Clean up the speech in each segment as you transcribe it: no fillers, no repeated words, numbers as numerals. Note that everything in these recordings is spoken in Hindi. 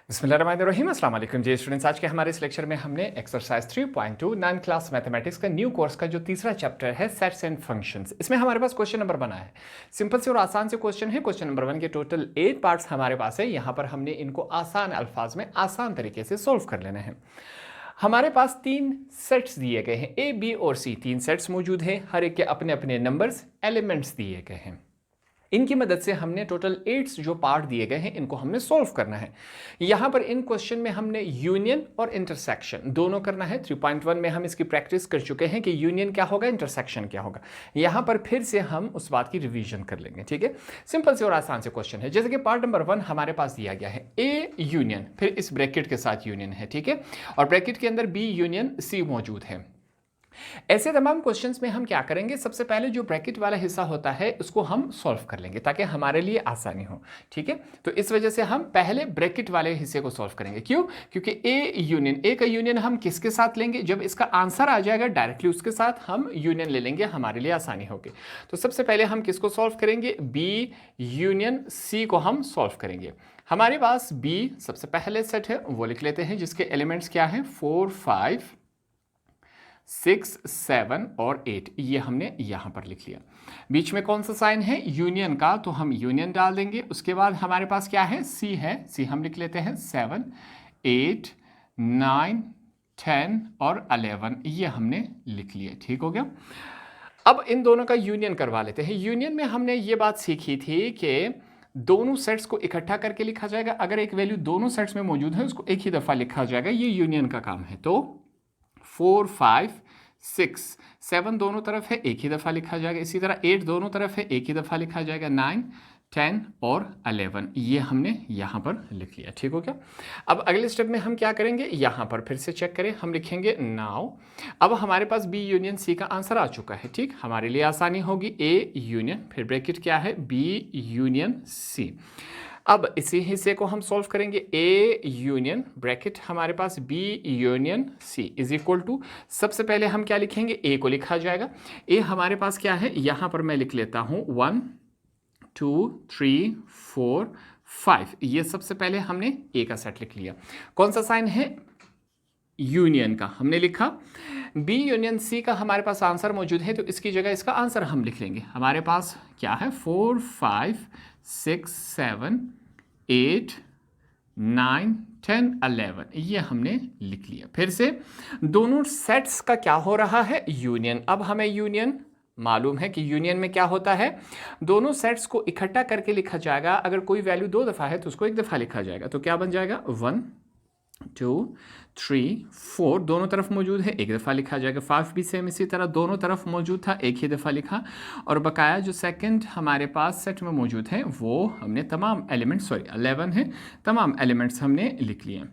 बिस्मिल्लाहिर्रहमानिर्रहीम अस्सलाम वालेकुम जी स्टूडेंट्स। आज के हमारे इस लेक्चर में हमने एक्सरसाइज 3.2 9 क्लास मैथमेटिक्स का न्यू कोर्स का जो तीसरा चैप्टर है सेट्स एंड फंक्शंस, इसमें हमारे पास क्वेश्चन नंबर बना है। सिंपल से और आसान से क्वेश्चन है। क्वेश्चन नंबर 1 के टोटल 8 पार्ट्स हमारे पास है। यहाँ पर हमने इनको आसान अल्फाज में आसान तरीके से सोल्व कर लेना है। हमारे पास 3 सेट्स दिए गए हैं, ए बी और सी। 3 सेट्स मौजूद हैं, हर एक के अपने अपने नंबर्स एलिमेंट्स दिए गए हैं। इनकी मदद से हमने टोटल 8 जो पार्ट दिए गए हैं इनको हमने सॉल्व करना है। यहां पर इन क्वेश्चन में हमने यूनियन और इंटरसेक्शन दोनों करना है। 3.1 में हम इसकी प्रैक्टिस कर चुके हैं कि यूनियन क्या होगा, इंटरसेक्शन क्या होगा। यहां पर फिर से हम उस बात की रिवीजन कर लेंगे। ठीक है, सिंपल से और आसान से क्वेश्चन है। जैसे कि पार्ट नंबर 1 हमारे पास दिया गया है ए यूनियन, फिर इस ब्रैकेट के साथ यूनियन है। ठीक है, और ब्रैकेट के अंदर बी यूनियन सी मौजूद है। ऐसे तमाम क्वेश्चंस में हम क्या करेंगे, सबसे पहले जो ब्रैकेट वाला हिस्सा होता है उसको हम सॉल्व कर लेंगे ताकि हमारे लिए आसानी हो। ठीक है, तो इस वजह से हम पहले ब्रैकेट वाले हिस्से को सॉल्व करेंगे। क्यों? क्योंकि ए का यूनियन हम किसके साथ लेंगे, जब इसका आंसर आ जाएगा डायरेक्टली उसके साथ हम यूनियन ले लेंगे, हमारे लिए आसानी होगी। तो सबसे पहले हम किसको सॉल्व करेंगे, बी यूनियन सी को हम सॉल्व करेंगे। हमारे पास बी सबसे पहले सेट है, वो लिख लेते हैं, जिसके एलिमेंट्स क्या है, 4 5 6 7 और 8। ये हमने यहां पर लिख लिया। बीच में कौन सा साइन है, यूनियन का, तो हम यूनियन डाल देंगे। उसके बाद हमारे पास क्या है, सी है, सी हम लिख लेते हैं 7 8 9 10 और 11। ये हमने लिख लिया। ठीक हो गया। अब इन दोनों का यूनियन करवा लेते हैं। यूनियन में हमने ये बात सीखी थी कि दोनों सेट्स को इकट्ठा करके लिखा जाएगा। अगर एक वैल्यू दोनों सेट्स में मौजूद है उसको एक ही दफा लिखा जाएगा। ये यूनियन का काम है। तो 4 5 6 7 दोनों तरफ है, एक ही दफ़ा लिखा जाएगा। इसी तरह 8 दोनों तरफ है, एक ही दफ़ा लिखा जाएगा। 9 10 और 11 ये हमने यहाँ पर लिख लिया। ठीक हो गया। अब अगले स्टेप में हम क्या करेंगे, यहाँ पर फिर से चेक करें, हम लिखेंगे नाउ। अब हमारे पास बी यूनियन सी का आंसर आ चुका है। ठीक, हमारे लिए आसानी होगी, ए यूनियन, फिर ब्रैकेट क्या है, बी यूनियन सी। अब इसी हिस्से को हम सॉल्व करेंगे, ए यूनियन ब्रैकेट हमारे पास B union C is equal to, सबसे पहले हम क्या लिखेंगे, ए को लिखा जाएगा। ए हमारे पास क्या है, यहां पर मैं लिख लेता हूं 1 2 3 4 5। ये सबसे पहले हमने ए का सेट लिख लिया। कौन सा साइन है, यूनियन का हमने लिखा। बी यूनियन सी का हमारे पास आंसर मौजूद है, तो इसकी जगह इसका आंसर हम लिख लेंगे। हमारे पास क्या है, 4 5 6 7 8 9 10 11। ये हमने लिख लिया। फिर से दोनों सेट्स का क्या हो रहा है, यूनियन। अब हमें यूनियन मालूम है कि यूनियन में क्या होता है, दोनों सेट्स को इकट्ठा करके लिखा जाएगा। अगर कोई वैल्यू 2 दफ़ा है तो उसको एक दफ़ा लिखा जाएगा। तो क्या बन जाएगा, 1 2 3 4 दोनों तरफ मौजूद है, एक दफ़ा लिखा जाएगा। 5 भी सेम इसी तरह दोनों तरफ मौजूद था, एक ही दफ़ा लिखा। और बकाया जो सेकंड हमारे पास सेट में मौजूद है वो हमने तमाम एलिमेंट्स, 11 है, तमाम एलिमेंट्स हमने लिख लिए।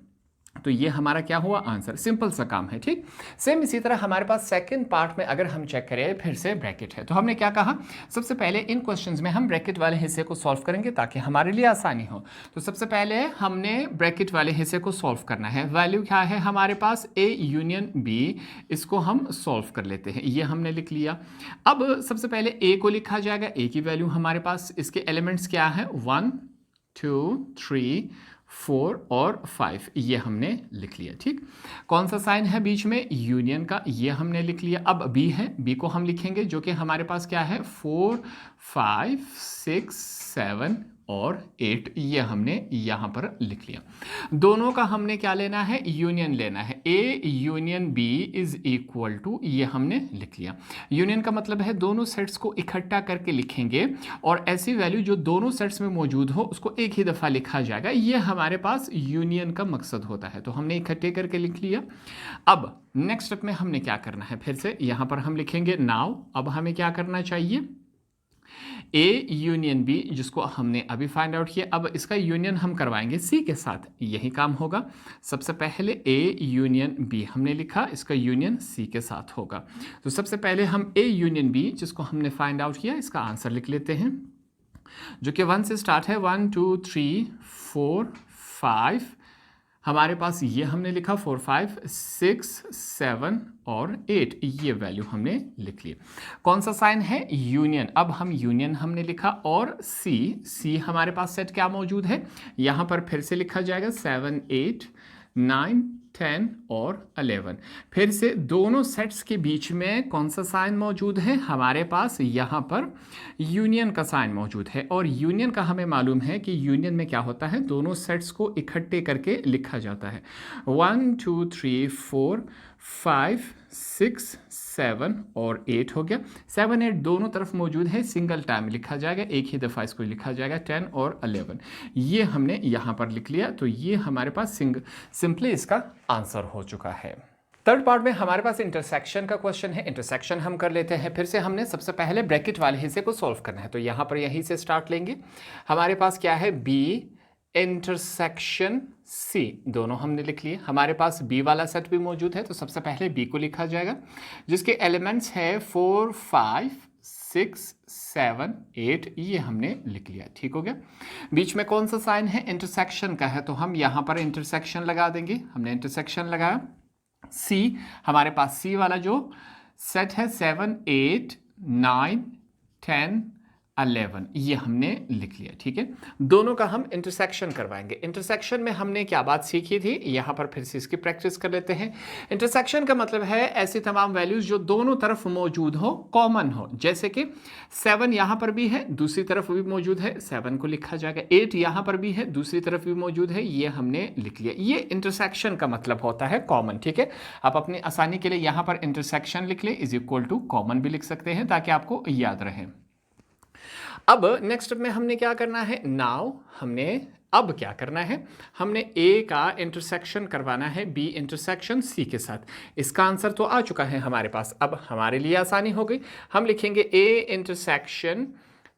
तो ये हमारा क्या हुआ, आंसर। सिंपल सा काम है। ठीक, सेम इसी तरह हमारे पास सेकंड पार्ट में अगर हम चेक करें, फिर से ब्रैकेट है। तो हमने क्या कहा, सबसे पहले इन क्वेश्चंस में हम ब्रैकेट वाले हिस्से को सॉल्व करेंगे ताकि हमारे लिए आसानी हो। तो सबसे पहले हमने ब्रैकेट वाले हिस्से को सॉल्व करना है। वैल्यू क्या है हमारे पास, ए यूनियन बी, इसको हम सॉल्व कर लेते हैं। ये हमने लिख लिया। अब सबसे पहले ए को लिखा जाएगा। ए की वैल्यू हमारे पास, इसके एलिमेंट्स क्या है, 1 2 3 4 और 5। ये हमने लिख लिया। ठीक, कौन सा साइन है बीच में, यूनियन का, ये हमने लिख लिया। अब बी है, बी को हम लिखेंगे, जो कि हमारे पास क्या है, 4 5 6 7 और 8। ये हमने यहाँ पर लिख लिया। दोनों का हमने क्या लेना है, यूनियन लेना है। A union B is equal to, ये हमने लिख लिया। यूनियन का मतलब है दोनों सेट्स को इकट्ठा करके लिखेंगे और ऐसी वैल्यू जो दोनों सेट्स में मौजूद हो उसको एक ही दफ़ा लिखा जाएगा। ये हमारे पास यूनियन का मकसद होता है। तो हमने इकट्ठे करके लिख लिया। अब नेक्स्ट स्टेप में हमने क्या करना है, फिर से यहाँ पर हम लिखेंगे नाउ। अब हमें क्या करना चाहिए, ए यूनियन बी, जिसको हमने अभी फाइंड आउट किया, अब इसका यूनियन हम करवाएंगे सी के साथ। यही काम होगा। सबसे पहले ए यूनियन बी हमने लिखा, इसका यूनियन सी के साथ होगा। तो सबसे पहले हम ए यूनियन बी, जिसको हमने फाइंड आउट किया, इसका आंसर लिख लेते हैं, जो कि 1 से स्टार्ट है। 1 2 3 4 5 हमारे पास ये हमने लिखा 4 5 6 7 और 8, ये वैल्यू हमने लिख ली। कौन सा साइन है? यूनियन। अब हम यूनियन हमने लिखा और सी हमारे पास सेट क्या मौजूद है, यहाँ पर फिर से लिखा जाएगा 7 8 9 10 और 11। फिर से दोनों सेट्स के बीच में कौन सा साइन मौजूद है? हमारे पास यहाँ पर यूनियन का साइन मौजूद है, और यूनियन का हमें मालूम है कि यूनियन में क्या होता है, दोनों सेट्स को इकट्ठे करके लिखा जाता है। 1 2 3 4 5 6 7 और 8 हो गया। 7 8 दोनों तरफ मौजूद है, सिंगल टाइम लिखा जाएगा, एक ही दफ़ा इसको लिखा जाएगा। 10 और 11 ये हमने यहाँ पर लिख लिया, तो ये हमारे पास सिंपली इसका आंसर हो चुका है। थर्ड पार्ट में हमारे पास इंटरसेक्शन का क्वेश्चन है। इंटरसेक्शन हम कर लेते हैं। फिर से हमने सबसे पहले ब्रैकेट वाले हिस्से को सॉल्व करना है, तो यहाँ पर यहीं से स्टार्ट लेंगे। हमारे पास क्या है? बी इंटरसेक्शन सी, दोनों हमने लिख लिए। हमारे पास बी वाला सेट भी मौजूद है, तो सबसे पहले बी को लिखा जाएगा, जिसके एलिमेंट्स है 4 5 6 7 8, ये हमने लिख लिया। ठीक हो गया। बीच में कौन सा साइन है? इंटरसेक्शन का है, तो हम यहाँ पर इंटरसेक्शन लगा देंगे। हमने इंटरसेक्शन लगाया। सी, हमारे पास सी वाला जो सेट है 7 8 9 10 11, ये हमने लिख लिया। ठीक है, दोनों का हम इंटरसेक्शन करवाएंगे। इंटरसेक्शन में हमने क्या बात सीखी थी, यहाँ पर फिर से इसकी प्रैक्टिस कर लेते हैं। इंटरसेक्शन का मतलब है ऐसी तमाम वैल्यूज जो दोनों तरफ मौजूद हो, कॉमन हो। जैसे कि 7 यहाँ पर भी है, दूसरी तरफ भी मौजूद है, 7 को लिखा जाएगा। 8 यहाँ पर भी है, दूसरी तरफ भी मौजूद है, ये हमने लिख लिया। ये इंटरसेक्शन का मतलब होता है कॉमन। ठीक है, आप अपनी आसानी के लिए यहाँ पर इंटरसेक्शन लिख ले, इज इक्वल टू कॉमन भी लिख सकते हैं, ताकि आपको याद रहे। अब नेक्स्ट में हमने क्या करना है? नाउ हमने अब क्या करना है? हमने ए का इंटरसेक्शन करवाना है बी इंटरसेक्शन सी के साथ। इसका आंसर तो आ चुका है हमारे पास। अब हमारे लिए आसानी हो गई, हम लिखेंगे ए इंटरसेक्शन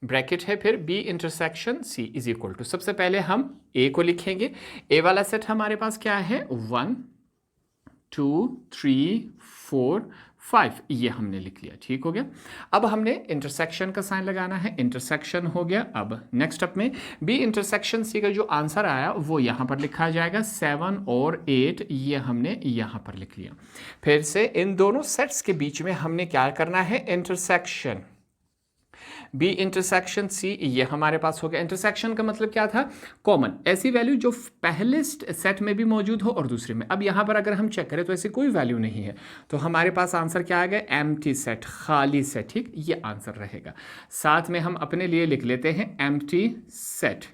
ब्रैकेट है, फिर B intersection C is equal to, सबसे पहले हम ए को लिखेंगे। ए वाला सेट हमारे पास क्या है? 1 2 3 4 5, ये हमने लिख लिया। ठीक हो गया। अब हमने इंटरसेक्शन का साइन लगाना है, इंटरसेक्शन हो गया। अब नेक्स्ट स्टेप में बी इंटरसेक्शन सी का जो आंसर आया वो यहाँ पर लिखा जाएगा। 7 और 8, ये हमने यहाँ पर लिख लिया। फिर से इन दोनों सेट्स के बीच में हमने क्या करना है? इंटरसेक्शन। बी इंटरसेक्शन सी, ये हमारे पास हो गया। इंटरसेक्शन का मतलब क्या था? कॉमन, ऐसी वैल्यू जो पहले सेट में भी मौजूद हो और दूसरे में। अब यहाँ पर अगर हम चेक करें तो ऐसी कोई वैल्यू नहीं है, तो हमारे पास आंसर क्या आ गया? एम्प्टी सेट, खाली सेट। ठीक, ये आंसर रहेगा। साथ में हम अपने लिए लिख लेते हैं एम्प्टी सेट,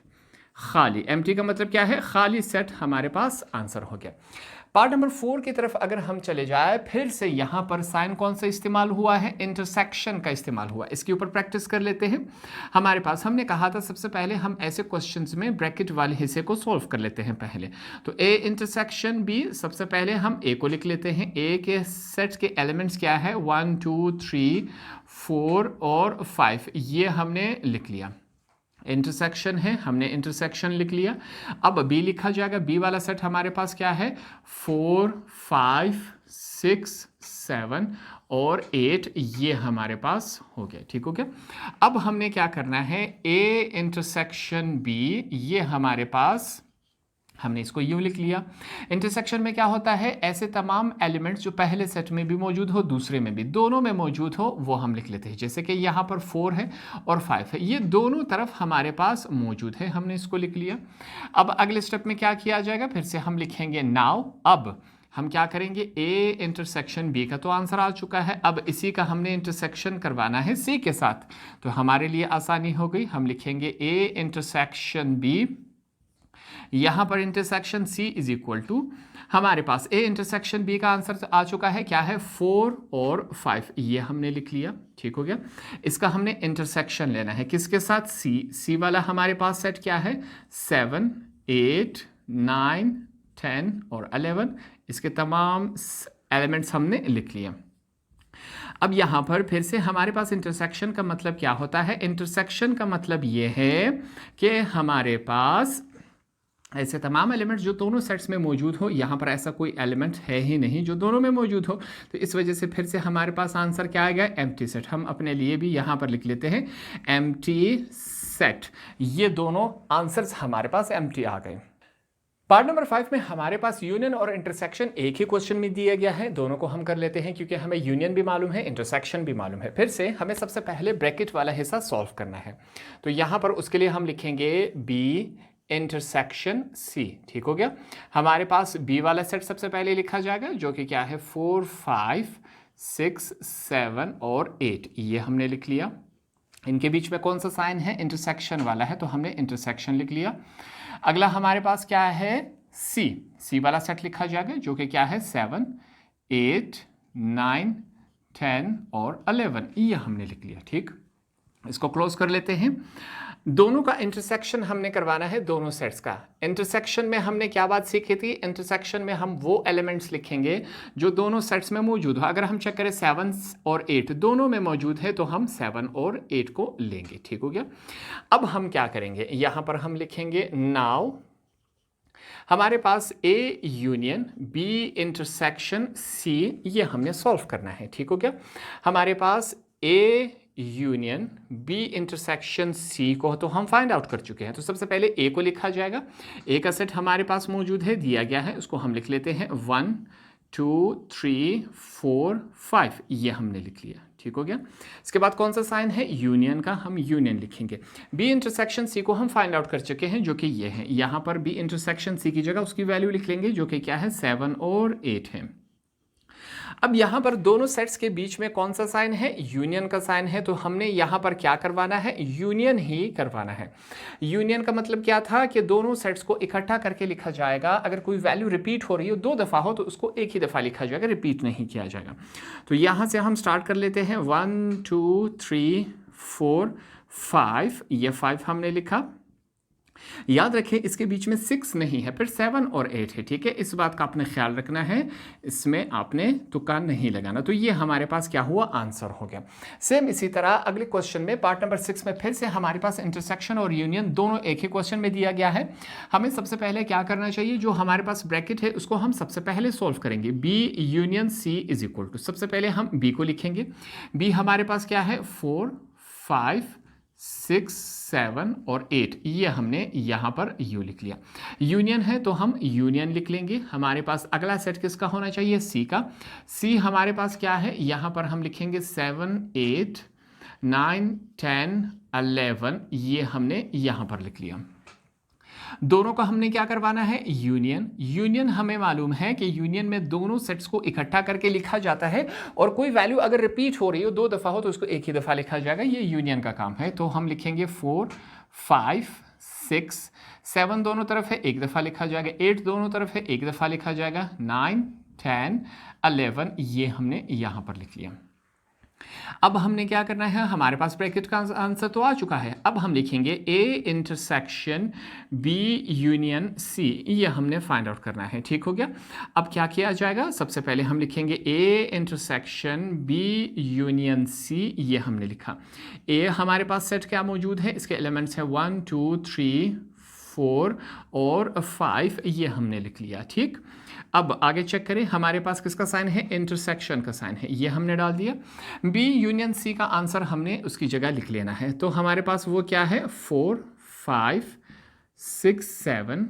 खाली। एम्प्टी का मतलब क्या है? खाली सेट, हमारे पास आंसर हो गया। पार्ट नंबर 4 की तरफ अगर हम चले जाए, फिर से यहाँ पर साइन कौन सा इस्तेमाल हुआ है? इंटरसेक्शन का इस्तेमाल हुआ। इसके ऊपर प्रैक्टिस कर लेते हैं। हमारे पास हमने कहा था सबसे पहले हम ऐसे क्वेश्चंस में ब्रैकेट वाले हिस्से को सॉल्व कर लेते हैं पहले। तो ए इंटरसेक्शन बी, सबसे पहले हम ए को लिख लेते हैं। ए के सेट्स के एलिमेंट्स क्या है? 1 2 3 4 और 5, ये हमने लिख लिया। इंटरसेक्शन है, हमने इंटरसेक्शन लिख लिया। अब बी लिखा जाएगा। बी वाला सेट हमारे पास क्या है? 4 5 6 7 और 8, ये हमारे पास हो गया। ठीक हो गया। अब हमने क्या करना है? ए इंटरसेक्शन बी, ये हमारे पास, हमने इसको यूं लिख लिया। इंटरसेक्शन में क्या होता है? ऐसे तमाम एलिमेंट्स जो पहले सेट में भी मौजूद हो, दूसरे में भी, दोनों में मौजूद हो, वो हम लिख लेते हैं। जैसे कि यहाँ पर 4 है और 5 है, ये दोनों तरफ हमारे पास मौजूद है, हमने इसको लिख लिया। अब अगले स्टेप में क्या किया जाएगा? फिर से हम लिखेंगे नाउ। अब हम क्या करेंगे? ए इंटरसेक्शन बी का तो आंसर आ चुका है, अब इसी का हमने इंटरसेक्शन करवाना है सी के साथ, तो हमारे लिए आसानी हो गई। हम लिखेंगे ए इंटरसेक्शन बी, यहाँ पर intersection C is equal to, हमारे पास ए इंटरसेक्शन बी का आंसर आ चुका है, क्या है? 4 और 5, ये हमने लिख लिया। ठीक हो गया। इसका हमने इंटरसेक्शन लेना है, किसके साथ? सी। सी वाला हमारे पास सेट क्या है? 7 8 9 10 और 11, इसके तमाम एलिमेंट्स हमने लिख लिया। अब यहाँ पर फिर से हमारे पास इंटरसेक्शन का मतलब क्या होता है? इंटरसेक्शन का मतलब ये है कि हमारे पास ऐसे तमाम एलिमेंट्स जो दोनों सेट्स में मौजूद हो। यहाँ पर ऐसा कोई एलिमेंट है ही नहीं जो दोनों में मौजूद हो, तो इस वजह से फिर से हमारे पास आंसर क्या आ गया? Empty set. हम अपने लिए भी यहाँ पर लिख लेते हैं एम्प्टी सेट। ये दोनों आंसर्स हमारे पास एम्प्टी आ गए। पार्ट नंबर 5 में हमारे पास यूनियन और इंटरसेक्शन एक ही क्वेश्चन में दिया गया है। दोनों को हम कर लेते हैं क्योंकि हमें यूनियन भी मालूम है, इंटरसेक्शन भी मालूम है। फिर से हमें सबसे पहले ब्रैकेट वाला हिस्सा सॉल्व करना है। तो यहाँ पर उसके लिए हम लिखेंगे बी इंटरसेक्शन सी। ठीक हो गया। हमारे पास बी वाला सेट सबसे पहले लिखा जाएगा जो कि क्या है 4, 5, 6, 7 और 8। ये हमने लिख लिया। इनके बीच में कौन सा साइन है, इंटरसेक्शन वाला है, तो हमने इंटरसेक्शन लिख लिया। अगला हमारे पास क्या है सी वाला सेट लिखा जाएगा जो कि क्या है 7, 8, 9, 10 और 11। ये हमने लिख लिया। ठीक, इसको क्लोज कर लेते हैं। दोनों का इंटरसेक्शन हमने करवाना है, दोनों सेट्स का। इंटरसेक्शन में हमने क्या बात सीखी थी, इंटरसेक्शन में हम वो एलिमेंट्स लिखेंगे जो दोनों सेट्स में मौजूद हो। अगर हम चेक करें 7 और 8 दोनों में मौजूद है तो हम 7 और 8 को लेंगे। ठीक हो गया। अब हम क्या करेंगे, यहां पर हम लिखेंगे नाउ हमारे पास A union B intersection C, ये हमने सॉल्व करना है। ठीक हो गया। हमारे पास A union B intersection C को तो हम फाइंड आउट कर चुके हैं। तो सबसे पहले ए को लिखा जाएगा। ए का सेट हमारे पास मौजूद है, दिया गया है, उसको हम लिख लेते हैं 1, 2, 3, 4, 5। ये हमने लिख लिया। ठीक हो गया। इसके बाद कौन सा साइन है, यूनियन का, हम यूनियन लिखेंगे। बी इंटरसेक्शन सी को हम फाइंड आउट कर चुके हैं जो कि ये है। यहाँ पर बी इंटरसेक्शन सी की जगह उसकी वैल्यू लिख लेंगे जो कि क्या है 7 और 8 है। अब यहां पर दोनों सेट्स के बीच में कौन सा साइन है, यूनियन का साइन है। तो हमने यहां पर क्या करवाना है, यूनियन ही करवाना है। यूनियन का मतलब क्या था कि दोनों सेट्स को इकट्ठा करके लिखा जाएगा। अगर कोई वैल्यू रिपीट हो रही हो 2 दफ़ा हो तो उसको एक ही दफ़ा लिखा जाएगा, रिपीट नहीं किया जाएगा। तो यहां से हम स्टार्ट कर लेते हैं 1, 2, 3, 4, 5। ये 5 हमने लिखा। याद रखें इसके बीच में 6 नहीं है, फिर 7 और 8 है। ठीक है, इस बात का आपने ख्याल रखना है, इसमें आपने तुक्का नहीं लगाना। तो ये हमारे पास क्या हुआ, आंसर हो गया। सेम इसी तरह अगले क्वेश्चन में पार्ट नंबर 6 में फिर से हमारे पास इंटरसेक्शन और यूनियन दोनों एक ही क्वेश्चन में दिया गया है। हमें सबसे पहले क्या करना चाहिए, जो हमारे पास ब्रैकेट है उसको हम सबसे पहले सोल्व करेंगे। B union C is equal to, सबसे पहले हम बी को लिखेंगे। बी हमारे पास क्या है 4, 5, 6, 7 और 8। ये हमने यहाँ पर यू लिख लिया। यूनियन है तो हम यूनियन लिख लेंगे। हमारे पास अगला सेट किसका होना चाहिए, सी का। सी हमारे पास क्या है, यहाँ पर हम लिखेंगे 7, 8, 9, 10, 11। ये हमने यहाँ पर लिख लिया। दोनों का हमने क्या करवाना है, यूनियन। यूनियन हमें मालूम है कि यूनियन में दोनों सेट्स को इकट्ठा करके लिखा जाता है और कोई वैल्यू अगर रिपीट हो रही हो 2 दफ़ा हो तो उसको एक ही दफ़ा लिखा जाएगा। ये यूनियन का काम है। तो हम लिखेंगे 4, 5, 6, 7 दोनों तरफ है, एक दफ़ा लिखा जाएगा। 8 दोनों तरफ है, एक दफ़ा लिखा जाएगा। 9, 10, 11 ये हमने यहाँ पर लिख लिया। अब हमने क्या करना है, हमारे पास ब्रैकेट का आंसर तो आ चुका है। अब हम लिखेंगे A intersection B union C, ये हमने फाइंड आउट करना है। ठीक हो गया। अब क्या किया जाएगा, सबसे पहले हम लिखेंगे A intersection B union C. ये हमने लिखा। ए हमारे पास सेट क्या मौजूद है, इसके एलिमेंट्स है 1, 2, 3, 4 और 5। ये हमने लिख लिया। ठीक, अब आगे चेक करें, हमारे पास किसका साइन है, इंटरसेक्शन का साइन है, ये हमने डाल दिया। बी यूनियन सी का आंसर हमने उसकी जगह लिख लेना है। तो हमारे पास वो क्या है 4, 5, 6, 7,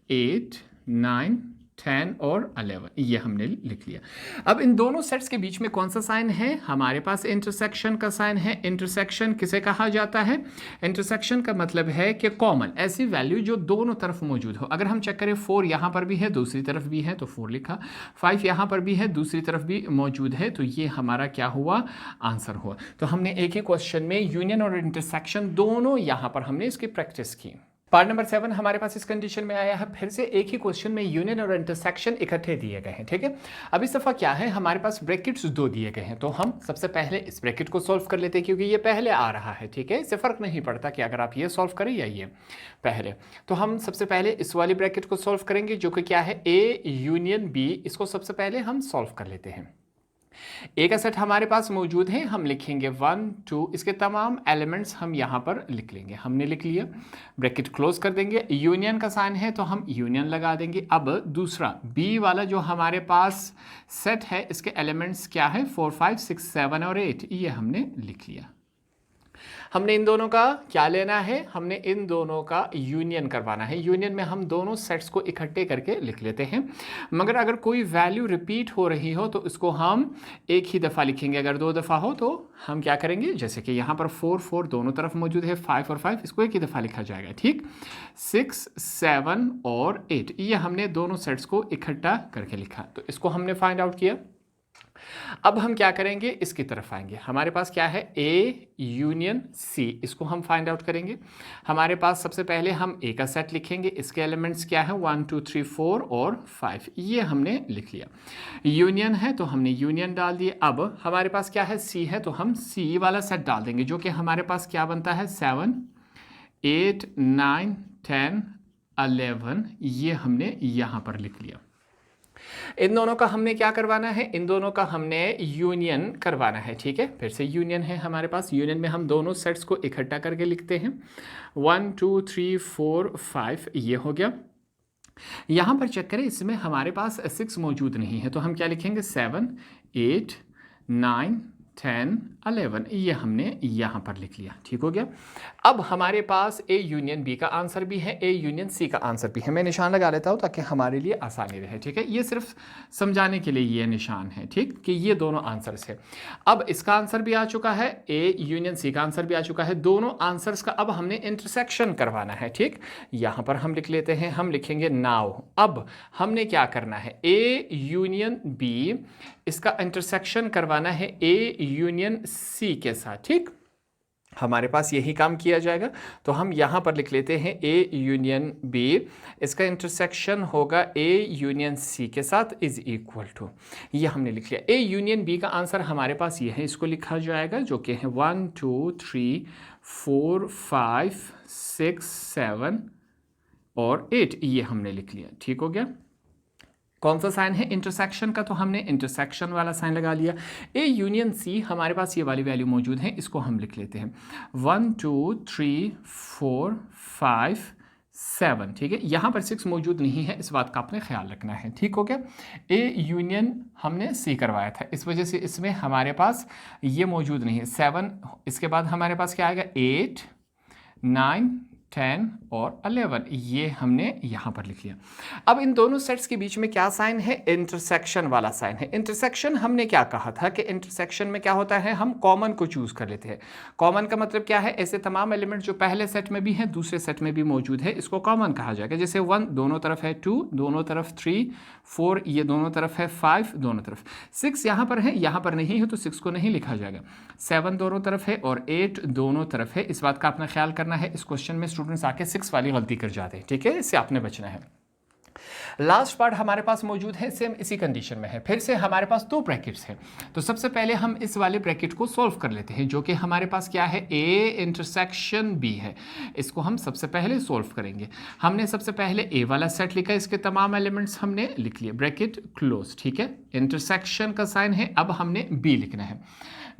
8, 9, 10 और 11। ये हमने लिख लिया। अब इन दोनों सेट्स के बीच में कौन सा साइन है, हमारे पास इंटरसेक्शन का साइन है। इंटरसेक्शन किसे कहा जाता है, इंटरसेक्शन का मतलब है कि कॉमन, ऐसी वैल्यू जो दोनों तरफ मौजूद हो। अगर हम चेक करें 4 यहाँ पर भी है, दूसरी तरफ भी है तो 4 लिखा। 5 यहाँ पर भी है, दूसरी तरफ भी मौजूद है, तो ये हमारा क्या हुआ, आंसर हुआ। तो हमने एक ही क्वेश्चन में यूनियन और इंटरसेक्शन दोनों यहाँ पर हमने इसकी प्रैक्टिस की। पार्ट नंबर 7 हमारे पास इस कंडीशन में आया है, फिर से एक ही क्वेश्चन में यूनियन और इंटरसेक्शन इकट्ठे दिए गए हैं। ठीक है, अब इस दफ़ा क्या है, हमारे पास ब्रैकेट्स 2 दिए गए हैं। तो हम सबसे पहले इस ब्रैकेट को सॉल्व कर लेते हैं क्योंकि ये पहले आ रहा है। ठीक है, इससे फ़र्क नहीं पड़ता कि अगर आप ये सॉल्व करें या ये पहले। तो हम सबसे पहले इस वाली ब्रैकेट को सॉल्व करेंगे जो कि क्या है, ए यूनियन बी। इसको सबसे पहले हम सॉल्व कर लेते हैं। ए का सेट हमारे पास मौजूद है, हम लिखेंगे 1, 2, इसके तमाम एलिमेंट्स हम यहाँ पर लिख लेंगे। हमने लिख लिया, ब्रैकेट क्लोज कर देंगे। यूनियन का साइन है तो हम यूनियन लगा देंगे। अब दूसरा बी वाला जो हमारे पास सेट है, इसके एलिमेंट्स क्या है 4, 5, 6, 7 और 8। ये हमने लिख लिया। हमने इन दोनों का क्या लेना है, हमने इन दोनों का यूनियन करवाना है। यूनियन में हम दोनों सेट्स को इकट्ठे करके लिख लेते हैं, मगर अगर कोई वैल्यू रिपीट हो रही हो तो इसको हम एक ही दफ़ा लिखेंगे, अगर 2 दफ़ा हो तो हम क्या करेंगे, जैसे कि यहाँ पर 4 4 दोनों तरफ मौजूद है, 5 और 5 इसको एक ही दफ़ा लिखा जाएगा, ठीक। 6 7 और 8 ये हमने दोनों सेट्स को इकट्ठा करके लिखा, तो इसको हमने फाइंड आउट किया। अब हम क्या करेंगे, इसकी तरफ आएंगे। हमारे पास क्या है, ए यूनियन सी, इसको हम फाइंड आउट करेंगे। हमारे पास सबसे पहले हम ए का सेट लिखेंगे, इसके एलिमेंट्स क्या है, 1 2 3 4 और 5, ये हमने लिख लिया। यूनियन है तो हमने यूनियन डाल दिए। अब हमारे पास क्या है, सी है, तो हम सी वाला सेट डाल देंगे, जो कि हमारे पास क्या बनता है, 7 8 9 10 11, ये हमने यहाँ पर लिख लिया। इन दोनों का हमने क्या करवाना है, इन दोनों का हमने यूनियन करवाना है, ठीक है। फिर से यूनियन है हमारे पास, यूनियन में हम दोनों सेट्स को इकट्ठा करके लिखते हैं। 1 2 3 4 5 ये हो गया। यहाँ पर चेक करें, इसमें हमारे पास 6 मौजूद नहीं है, तो हम क्या लिखेंगे, 7 8 9 10 11, ये हमने यहाँ पर लिख लिया, ठीक हो गया। अब हमारे पास ए यूनियन बी का आंसर भी है, ए यूनियन सी का आंसर भी है। मैं निशान लगा लेता हूँ ताकि हमारे लिए आसानी रहे, ठीक है। ये सिर्फ समझाने के लिए ये निशान है, ठीक, कि ये दोनों आंसर्स है। अब इसका आंसर भी आ चुका है, ए यूनियन सी का आंसर भी आ चुका है। दोनों आंसर्स का अब हमने इंटरसेक्शन करवाना है, ठीक। यहाँ पर हम लिख लेते हैं, हम लिखेंगे नाउ। अब हमने क्या करना है, ए यूनियन बी, इसका इंटरसेक्शन करवाना है ए यूनियन सी के साथ, ठीक। हमारे पास यही काम किया जाएगा, तो हम यहाँ पर लिख लेते हैं ए यूनियन बी, इसका इंटरसेक्शन होगा ए यूनियन सी के साथ इज इक्वल टू, ये हमने लिख लिया। ए यूनियन बी का आंसर हमारे पास ये है, इसको लिखा जाएगा, जो कि है 1 2 3 4 5 6 7 और 8, ये हमने लिख लिया, ठीक हो गया। कौन सा साइन है, इंटरसेक्शन का, तो हमने इंटरसेक्शन वाला साइन लगा लिया। ए यूनियन सी, हमारे पास ये वाली वैल्यू मौजूद है, इसको हम लिख लेते हैं 1 2 3 4 5 7, ठीक है। यहाँ पर 6 मौजूद नहीं है, इस बात का आपने ख्याल रखना है, ठीक हो गया। ए यूनियन हमने सी करवाया था, इस वजह से इसमें हमारे पास ये मौजूद नहीं है, 7, इसके बाद हमारे पास क्या आएगा, 8 9 10 और 11, ये हमने यहाँ पर लिख लिया। अब इन दोनों सेट्स के बीच में क्या साइन है, इंटरसेक्शन वाला साइन है। इंटरसेक्शन हमने क्या कहा था कि इंटरसेक्शन में क्या होता है, हम कॉमन को चूज कर लेते हैं। कॉमन का मतलब क्या है, ऐसे तमाम एलिमेंट जो पहले सेट में भी हैं दूसरे सेट में भी मौजूद है, इसको कॉमन कहा जाएगा। जैसे 1 दोनों तरफ है, 2 दोनों तरफ, 3 4 ये दोनों तरफ है, 5 दोनों तरफ, 6 यहाँ पर है, यहाँ पर नहीं है तो 6 को नहीं लिखा जाएगा, 7 दोनों तरफ है और 8 दोनों तरफ है। इस बात का आपने ख्याल करना है, इस क्वेश्चन में स्टूडेंट्स आके 6 वाली गलती कर जाते हैं, ठीक है, इससे आपने बचना है। लास्ट पार्ट हमारे पास मौजूद है, सेम इसी कंडीशन में है। फिर से हमारे पास 2 ब्रैकेट्स हैं, तो सबसे पहले हम इस वाले ब्रैकेट को सॉल्व कर लेते हैं, जो कि हमारे पास क्या है, ए इंटरसेक्शन बी है। इसको हम सबसे पहले सॉल्व करेंगे। हमने सबसे पहले ए वाला सेट लिखा, इसके तमाम एलिमेंट्स हमने लिख लिए, ब्रैकेट क्लोज, ठीक है। इंटरसेक्शन का साइन है, अब हमने बी लिखना है।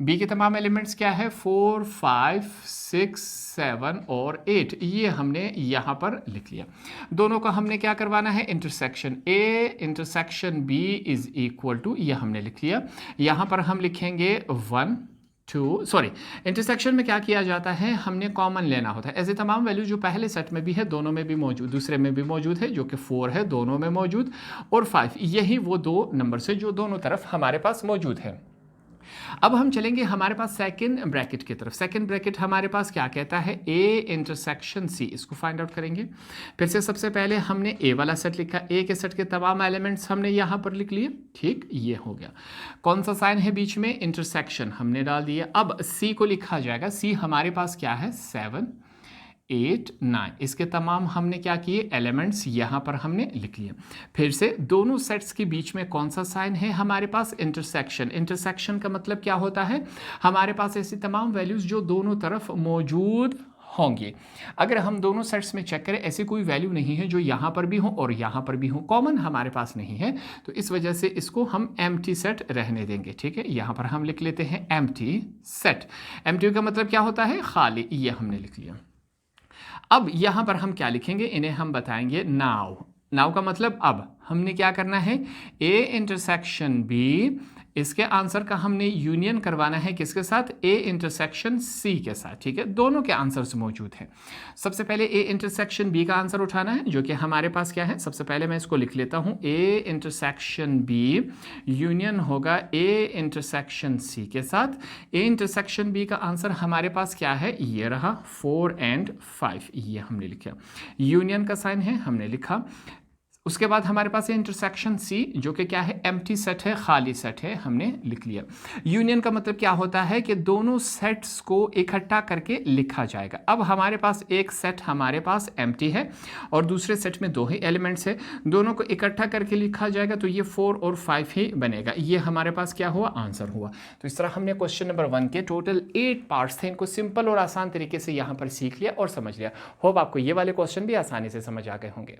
बी के तमाम एलिमेंट्स क्या है, 4 5 6 7 और 8, ये हमने यहाँ पर लिख लिया। दोनों का हमने क्या करवाना है, intersection A intersection B is equal to, ये हमने लिख लिया। यहाँ पर हम लिखेंगे 1 2 सॉरी, इंटरसेक्शन में क्या किया जाता है, हमने कॉमन लेना होता है। ऐसे तमाम वैल्यू जो पहले सेट में भी है दोनों में भी मौजूद, दूसरे में भी मौजूद है, जो कि 4 है दोनों में मौजूद, और 5, यही वो 2 नंबर से जो दोनों तरफ हमारे पास मौजूद है। अब हम चलेंगे हमारे पास सेकंड ब्रैकेट की तरफ। सेकंड ब्रैकेट हमारे पास क्या कहता है, ए इंटरसेक्शन सी, इसको फाइंड आउट करेंगे। फिर से सबसे पहले हमने ए वाला सेट लिखा, ए के सेट के तमाम एलिमेंट्स हमने यहाँ पर लिख लिए, ठीक, ये हो गया। कौन सा साइन है बीच में, इंटरसेक्शन हमने डाल दिया। अब सी को लिखा जाएगा, सी हमारे पास क्या है, 7 8 9, इसके तमाम हमने क्या किए, एलिमेंट्स यहाँ पर हमने लिख लिए। फिर से दोनों सेट्स के बीच में कौन सा साइन है हमारे पास, इंटरसेक्शन। इंटरसेक्शन का मतलब क्या होता है, हमारे पास ऐसी तमाम वैल्यूज जो दोनों तरफ मौजूद होंगे। अगर हम दोनों सेट्स में चेक करें, ऐसी कोई वैल्यू नहीं है जो यहाँ पर भी हो और यहाँ पर भी हो, कॉमन हमारे पास नहीं है, तो इस वजह से इसको हम एम्प्टी सेट रहने देंगे, ठीक है। यहाँ पर हम लिख लेते हैं एम्प्टी सेट। एम्प्टी का मतलब क्या होता है, खाली, ये हमने लिख लिया। अब यहाँ पर हम क्या लिखेंगे, इन्हें हम बताएंगे नाउ। नाउ का मतलब अब हमने क्या करना है, ए इंटरसेक्शन बी इसके आंसर का हमने यूनियन करवाना है किसके साथ, ए इंटरसेक्शन सी के साथ, ठीक है। दोनों के आंसर्स मौजूद हैं। सबसे पहले ए इंटरसेक्शन बी का आंसर उठाना है, जो कि हमारे पास क्या है, सबसे पहले मैं इसको लिख लेता हूं, ए इंटरसेक्शन बी यूनियन होगा ए इंटरसेक्शन सी के साथ। ए इंटरसेक्शन बी का आंसर हमारे पास क्या है, ये रहा 4 और 5, ये हमने लिखा। यूनियन का साइन है, हमने लिखा। उसके बाद हमारे पास है इंटरसेक्शन सी, जो कि क्या है, एम्प्टी सेट है, खाली सेट है, हमने लिख लिया। यूनियन का मतलब क्या होता है कि दोनों सेट्स को इकट्ठा करके लिखा जाएगा। अब हमारे पास एक सेट हमारे पास एम्प्टी है और दूसरे सेट में 2 ही एलिमेंट्स है, दोनों को इकट्ठा करके लिखा जाएगा, तो ये 4 और 5 ही बनेगा। ये हमारे पास क्या हुआ, आंसर हुआ। तो इस तरह हमने क्वेश्चन नंबर 1 के टोटल 8 पार्ट्स थे, इनको सिंपल और आसान तरीके से यहाँ पर सीख लिया और समझ लिया। होप आपको ये वाले क्वेश्चन भी आसानी से समझ आ गए होंगे।